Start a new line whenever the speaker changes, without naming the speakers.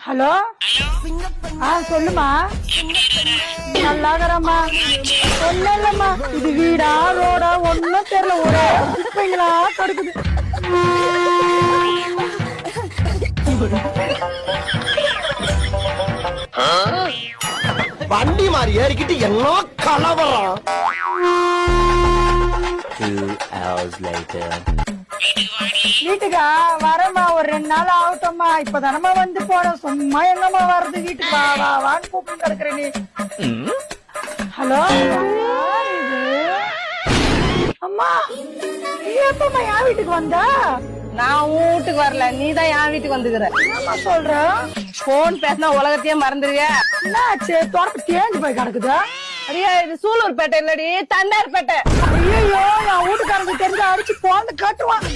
Hello சொல்லுமா. நல்லாகிறம்மா. சொல்லலம்மா, இது வீடா ரோடா ஒன்னும் தெரியல, ஒரே குப்பைங்களா கிடக்குது.
வண்டி மாதிரி ஏறிக்கிட்டு என்ன கலவரம்.
2 hours later.
வீட்டுக்கா வரமா, ஒரு 2 நாள் ஆகட்டும்மா. இப்பதானமா வந்து போன, சும்மா எங்கம்மா வர்றது? வீட்டுக்கு வா வா வான்னு கூப்பிட்டு கிடக்குற நீ. ஹலோ, அம்மா நீ எப்பமா என் வீட்டுக்கு வந்த?
நான் உன் வீட்டுக்கு வரல, நீதான் என் வீட்டுக்கு வந்துக்கிற.
என்னம்மா சொல்ற?
போன் பேசினா உலகத்தையே மறந்துடுவியா?
என்னாச்சு? தோட்டத்து தேஞ்சு போய் கிடக்குதா?
அடியா, இது சூலூர் பேட்டை இல்லடி, தண்டார்பேட்டை.
ஐயோ, என் வீட்டுக்காரங்க தெரிஞ்சு அடிச்சு போந்து கட்டுவான்.